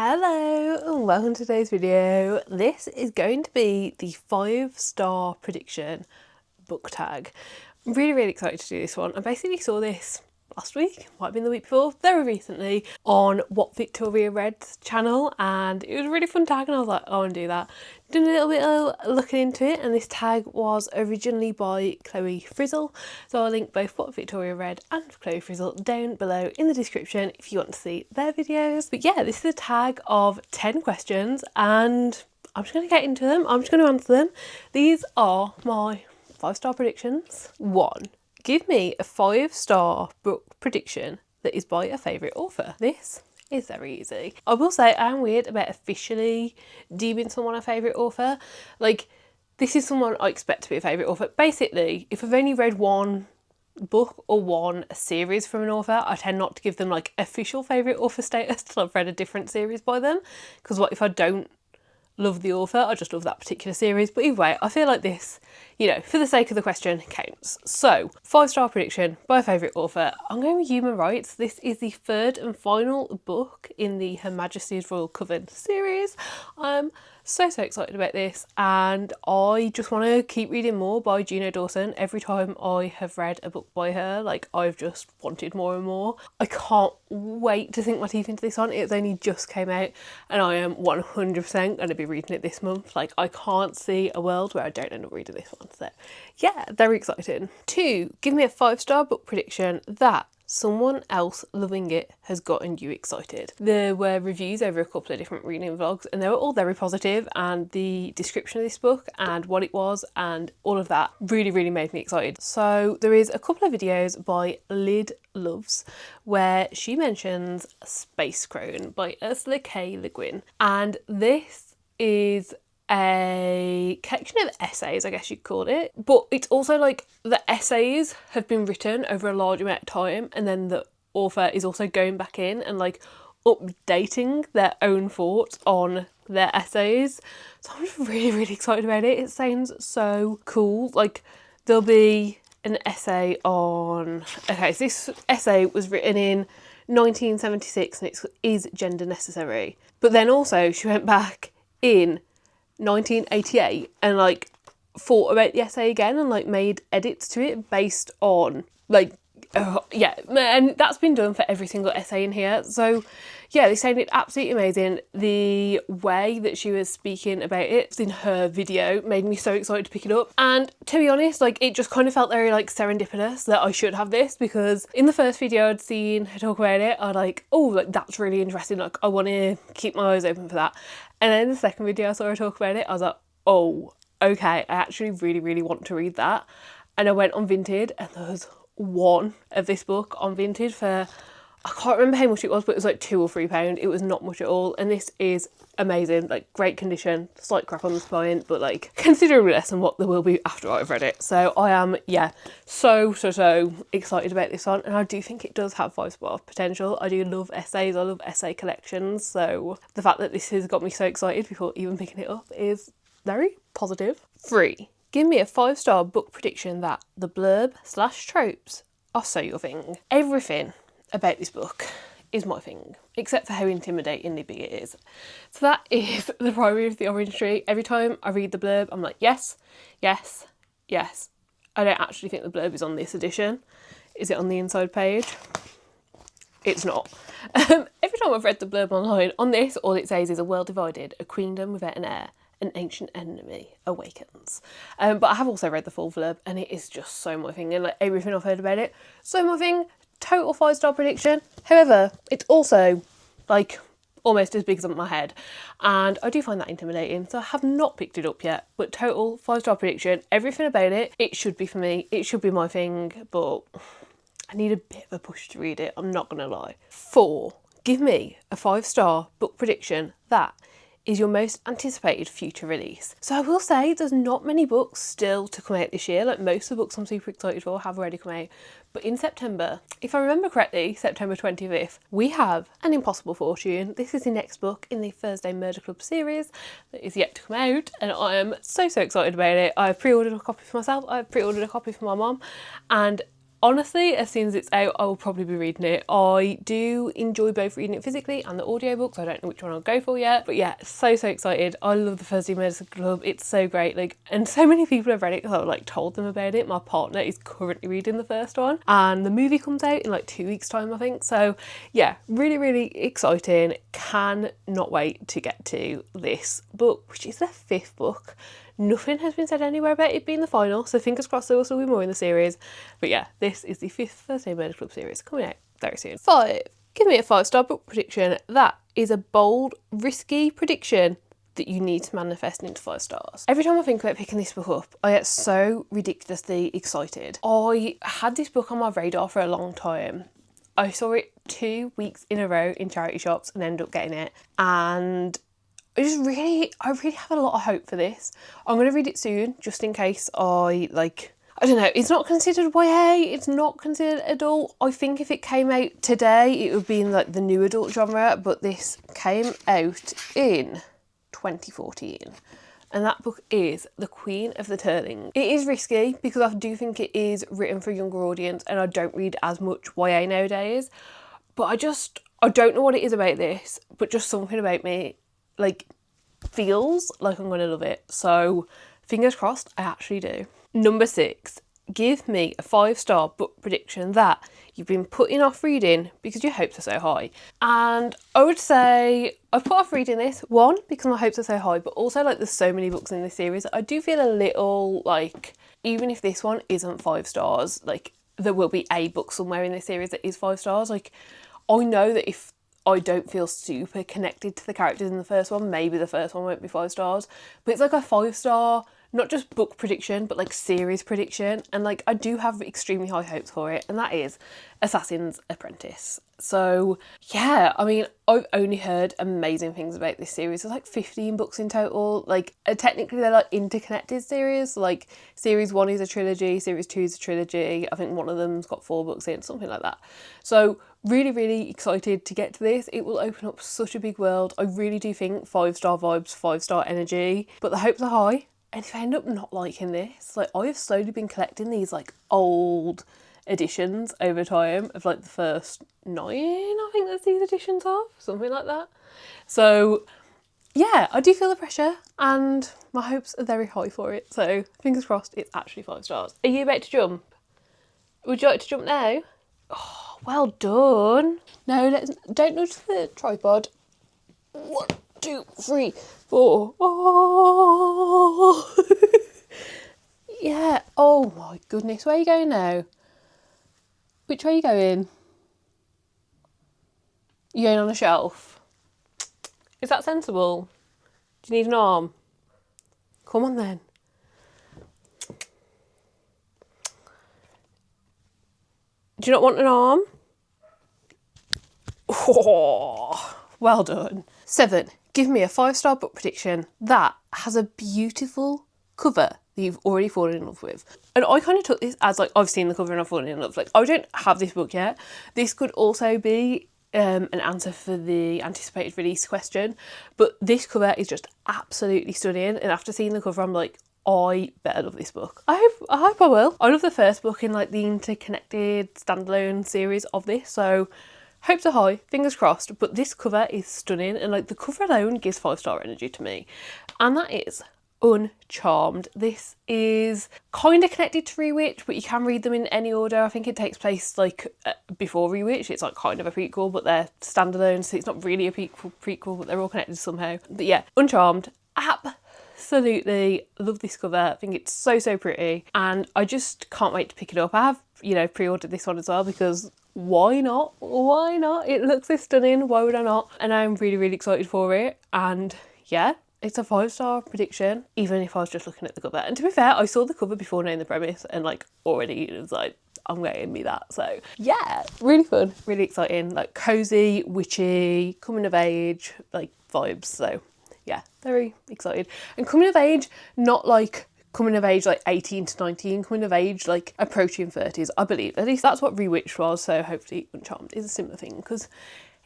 Hello and welcome to today's video. This is going to be the 5-star prediction book tag. I'm really excited to do this one. I basically saw this last week, might have been the week before, very recently on What Victoria Read's channel, and it was a really fun tag and I was like, I want to do that. Did a little bit of looking into it, and this tag was originally by Chloe Frizzle, so I'll link both What Victoria Read and Chloe Frizzle down below in the description if you want to see their videos. But yeah, this is a tag of 10 questions and I'm just going to get into them. I'm just going to answer them. These are my 5-star predictions. 1. Give me a 5-star book prediction that is by a favourite author. This is very easy. I will say I'm weird about officially deeming someone a favourite author. Like, this is someone I expect to be a favourite author. Basically, if I've only read one book or one series from an author, I tend not to give them like official favourite author status till I've read a different series by them. Because what if I don't love the author, I just love that particular series. But either way, I feel like this, you know, for the sake of the question, counts. So, 5-star prediction by a favourite author. I'm going with Human Rites. This is the 3rd and final book in the Her Majesty's Royal Coven series. I'm so excited about this, and I just want to keep reading more by Gina Dawson. Every time I have read a book by her, like, I've just wanted more and more. I can't wait to sink my teeth into this one. It's only just came out and I am 100% going to be reading it this month. Like, I can't see a world where I don't end up reading this one. So yeah, very exciting. 2, give me a 5-star book prediction that someone else loving it has gotten you excited. There were reviews over a couple of different reading vlogs and they were all very positive, and the description of this book and what it was and all of that really made me excited. So there is a couple of videos by Lyd Loves where she mentions Space Crone by Ursula K. Le Guin, and this is a collection of essays, I guess you'd call it, but it's also like the essays have been written over a large amount of time, and then the author is also going back in and like updating their own thoughts on their essays. So I'm just really excited about it. It sounds so cool. Like, there'll be an essay on, okay, so this essay was written in 1976 and it is gender necessary, but then also she went back in 1988 and like thought about the essay again and like made edits to it based on like yeah, and that's been done for every single essay in here. So yeah, they sounded absolutely amazing. The way that she was speaking about it in her video made me so excited to pick it up, and to be honest, like, it just kind of felt very like serendipitous that I should have this, because in the first video I'd seen her talk about it, I like, oh, like, that's really interesting, like, I want to keep my eyes open for that. And then the second video I saw her talk about it, I was like, oh, okay, I actually really want to read that. And I went on Vinted and there was one of this book on Vinted for, I can't remember how much it was, but it was like £2 or £3. It was not much at all, and this is amazing, like, great condition, slight crack on the spine, but like considerably less than what there will be after I've read it. So I am, yeah, so excited about this one, and I do think it does have 5-star potential. I do love essays, I love essay collections, so the fact that this has got me so excited before even picking it up is very positive. 3, give me a 5-star book prediction that the blurb / tropes are so your thing. Everything about this book is my thing, except for how intimidatingly big it is. So that is the Priory of the Orange Tree. Every time I read the blurb, I'm like, yes. I don't actually think the blurb is on this edition. Is it on the inside page? It's not. Every time I've read the blurb online, on this, all it says is a world divided, a queendom without an heir, an ancient enemy awakens. But I have also read the full blurb and it is just so my thing, and like everything I've heard about it, so my thing. Total 5-star prediction. However, it's also like almost as big as my head, and I do find that intimidating, so I have not picked it up yet. But total 5-star prediction, everything about it, it should be for me, it should be my thing, but I need a bit of a push to read it, I'm not gonna lie. 4, give me a 5-star book prediction that is your most anticipated future release. So I will say there's not many books still to come out this year. Like, most of the books I'm super excited for have already come out. But in September, if I remember correctly, September 25th, we have An Impossible Fortune. This is the next book in the Thursday Murder Club series that is yet to come out, and I am so excited about it. I've pre-ordered a copy for myself, I've pre-ordered a copy for my mum, and honestly, as soon as it's out, I will probably be reading it. I do enjoy both reading it physically and the audiobooks. I don't know which one I'll go for yet. But yeah, so excited. I love the Thursday Medicine Club. It's so great. Like, and so many people have read it because I've like told them about it. My partner is currently reading the first one and the movie comes out in like 2 weeks time, I think. So yeah, really exciting. Cannot wait to get to this book, which is the 5th book. Nothing has been said anywhere about it being the final, so fingers crossed there will still be more in the series. But yeah, this is the 5th Thursday Murder Club series coming out very soon. 5. Give me a 5-star book prediction. That is a bold, risky prediction that you need to manifest into 5 stars. Every time I think about picking this book up, I get so ridiculously excited. I had this book on my radar for a long time. I saw it 2 weeks in a row in charity shops and ended up getting it. And I really have a lot of hope for this. I'm going to read it soon, just in case I don't know, it's not considered YA, it's not considered adult. I think if it came out today, it would be in like the new adult genre, but this came out in 2014. And that book is The Queen of the Tearling. It is risky because I do think it is written for a younger audience and I don't read as much YA nowadays. But I don't know what it is about this, but just something about me like feels like I'm going to love it. So fingers crossed, I actually do. Number 6, give me a 5-star book prediction that you've been putting off reading because your hopes are so high. And I would say I've put off reading this, 1, because my hopes are so high, but also like there's so many books in this series. I do feel a little like, even if this one isn't 5 stars, like there will be a book somewhere in this series that is 5 stars. Like I know that if I don't feel super connected to the characters in the first one, maybe the first one won't be 5 stars, but it's like a 5-star, not just book prediction, but like series prediction. And like I do have extremely high hopes for it, and that is Assassin's Apprentice. So yeah, I mean, I've only heard amazing things about this series. There's like 15 books in total. Like technically they're like interconnected series. Like series 1 is a trilogy, series 2 is a trilogy. I think one of them's got 4 books in, something like that. So really excited to get to this. It will open up such a big world. I really do think 5-star vibes, 5-star energy, but the hopes are high. And if I end up not liking this, like I have slowly been collecting these like old editions over time of like the first 9, I think there's these editions of, something like that. So yeah, I do feel the pressure and my hopes are very high for it. So fingers crossed it's actually 5 stars. Are you about to jump? Would you like to jump now? Oh, well done. No, don't nudge the tripod. 1, 2, 3, 4. Oh. Yeah. Oh my goodness. Where are you going now? Which way are you going? You're going on a shelf. Is that sensible? Do you need an arm? Come on then. Do you not want an arm? Oh, well done. 7. Give me a 5-star book prediction that has a beautiful cover that you've already fallen in love with. And I kind of took this as like, I've seen the cover and I've fallen in love. Like I don't have this book yet. This could also be an answer for the anticipated release question, but this cover is just absolutely stunning. And after seeing the cover, I'm like, I better love this book. I hope I will. I love the first book in like the interconnected standalone series of this, so hopes are high, fingers crossed. But this cover is stunning, and like the cover alone gives 5-star energy to me, and that is Uncharmed. This is kind of connected to Rewitch, but you can read them in any order. I think it takes place like before Rewitch. It's like kind of a prequel, but they're standalone, so it's not really a prequel, but they're all connected somehow. But yeah, Uncharmed, absolutely love this cover. I think it's so pretty, and I just can't wait to pick it up. I have, pre-ordered this one as well because why not? It looks so stunning, why would I not? And I'm really excited for it, and yeah, it's a 5-star prediction, even if I was just looking at the cover. And to be fair, I saw the cover before knowing the premise, and like already it was like, I'm getting me that. So yeah, really fun, really exciting, like cozy, witchy, coming of age, like vibes. So yeah, very excited. And coming of age, not like coming of age like 18 to 19, coming of age like approaching 30s, I believe. At least that's what Rewitch was, so hopefully Uncharmed is a similar thing, because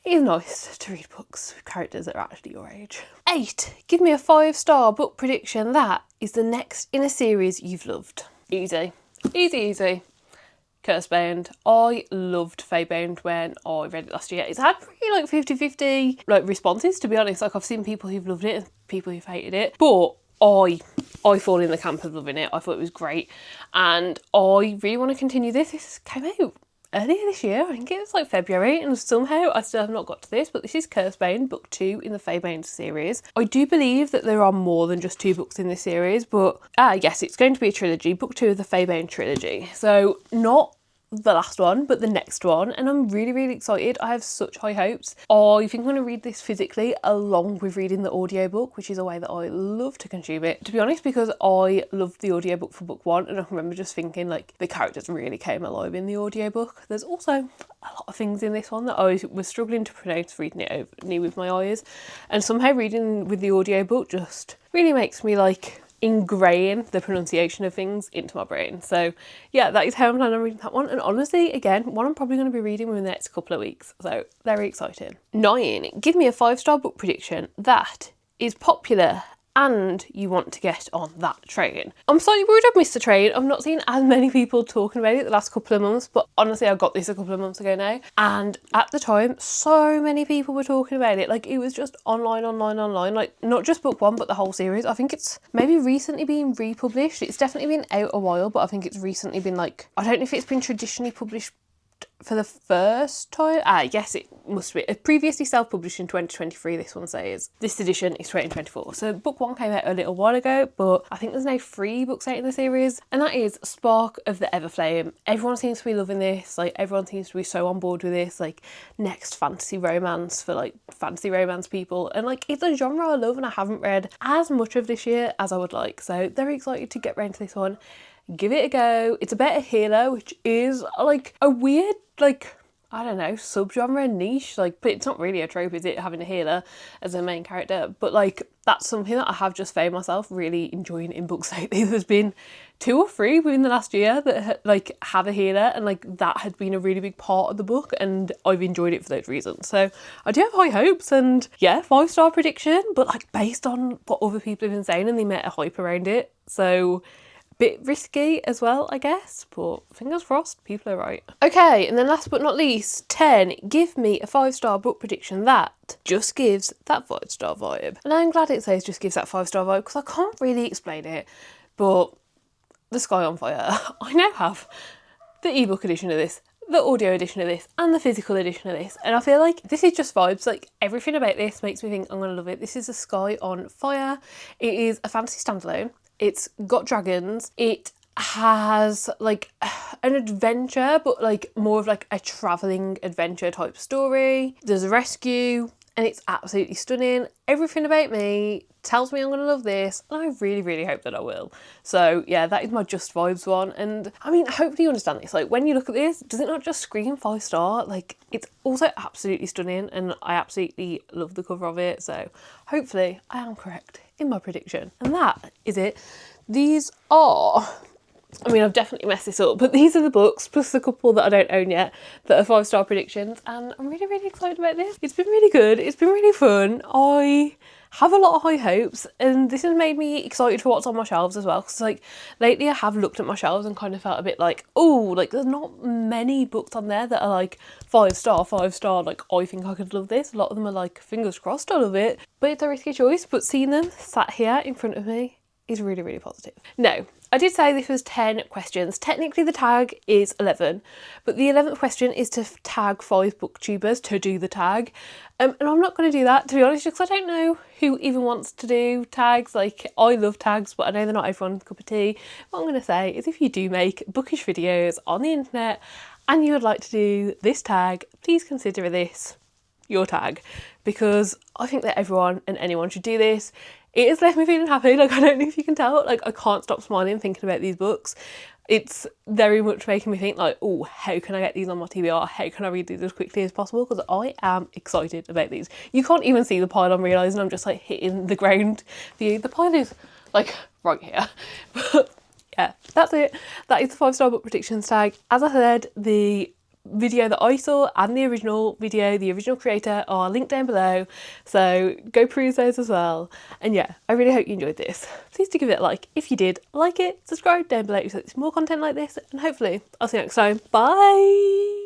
it is nice to read books with characters that are actually your age. 8. Give me a 5-star book prediction that is the next in a series you've loved. Easy. Cursebound. I loved Feybound when I read it last year. It's had pretty like 50-50 like responses, to be honest. Like I've seen people who've loved it and people who've hated it, but I fall in the camp of loving it. I thought it was great, and I really want to continue this. This came out earlier this year, I think it was like February, and somehow I still have not got to this, but this is Cursebound, book 2 in the Feybound series. I do believe that there are more than just 2 books in this series, but yes, it's going to be a trilogy, book 2 of the Feybound trilogy. So not the last one, but the next one, and I'm really excited. I have such high hopes. I think I'm going to read this physically along with reading the audiobook, which is a way that I love to consume it, to be honest, because I loved the audiobook for book 1, and I remember just thinking like the characters really came alive in the audiobook. There's also a lot of things in this one that I was struggling to pronounce reading it over with my eyes, and somehow reading with the audiobook just really makes me like ingrain the pronunciation of things into my brain. So yeah, that is how I'm planning on reading that one, and honestly, again, one I'm probably going to be reading within the next couple of weeks, so very exciting. 9. Give me a 5-star book prediction that is popular and you want to get on that train. I'm slightly worried I've missed the train. I've not seen as many people talking about it the last couple of months, but honestly I got this a couple of months ago now, and at the time so many people were talking about it. Like it was just online, like not just book 1 but the whole series. I think it's maybe recently been republished. It's definitely been out a while, but I think it's recently been like, I don't know if it's been traditionally published for the first time. Yes, it must be. Previously self-published in 2023, this one says. This edition is 2024. So book 1 came out a little while ago, but I think there's now 3 books out in the series, and that is Spark of the Everflame. Everyone seems to be loving this. Like everyone seems to be so on board with this, like next fantasy romance for like fantasy romance people, and like it's a genre I love and I haven't read as much of this year as I would like. So very excited to get round to this one. Give it a go. It's about a healer, which is like a weird, like, I don't know, subgenre niche, like, but it's not really a trope, is it, having a healer as a main character? But like that's something that I have just found myself really enjoying in books lately. There's been 2 or 3 within the last year that like have a healer, and like that had been a really big part of the book, and I've enjoyed it for those reasons. So I do have high hopes, and yeah, 5-star prediction, but like based on what other people have been saying, and they met a hype around it, so bit risky as well, I guess, but fingers crossed, people are right. Okay, and then last but not least, 10. Give me a 5-star book prediction that just gives that 5-star vibe. And I'm glad it says just gives that 5-star vibe, because I can't really explain it, but The Sky on Fire. I now have the ebook edition of this, the audio edition of this, and the physical edition of this, and I feel like this is just vibes. Like everything about this makes me think I'm gonna love it. This is The Sky on Fire. It is a fantasy standalone. It's got dragons. It has like an adventure, but like more of like a travelling adventure type story. There's a rescue, and it's absolutely stunning. Everything about me tells me I'm gonna love this, and I really hope that I will. So yeah, that is my just vibes one. And I mean, hopefully you understand this. Like when you look at this, does it not just scream 5-star? Like it's also absolutely stunning, and I absolutely love the cover of it. So hopefully I am correct in my prediction. And that is it. These are, I mean, I've definitely messed this up, but these are the books, plus the couple that I don't own yet, that are 5-star predictions, and I'm really excited about this. It's been really good, it's been really fun. I have a lot of high hopes, and this has made me excited for what's on my shelves as well, because like lately I have looked at my shelves and kind of felt a bit like, oh, like there's not many books on there that are like 5-star, like I think I could love this. A lot of them are like, fingers crossed I love it, but it's a risky choice. But seeing them sat here in front of me is really positive. No, I did say this was 10 questions. Technically the tag is 11, but the 11th question is to tag 5 booktubers to do the tag. And I'm not going to do that, to be honest, because I don't know who even wants to do tags. Like, I love tags, but I know they're not everyone's cup of tea. What I'm going to say is if you do make bookish videos on the internet and you would like to do this tag, please consider this your tag, because I think that everyone and anyone should do this. It has left me feeling happy. Like, I don't know if you can tell, like I can't stop smiling thinking about these books. It's very much making me think like, oh, how can I get these on my TBR? How can I read these as quickly as possible? Because I am excited about these. You can't even see the pile, I'm realising. I'm just like hitting the ground view. The pile is like right here. But yeah, that's it. That is the 5-star book predictions tag. As I said, the video that I saw and the original video, the original creator, are linked down below, so go peruse those as well. And yeah, I really hope you enjoyed this. Please do give it a like if you did like it, subscribe down below so there's more content like this, and hopefully I'll see you next time. Bye!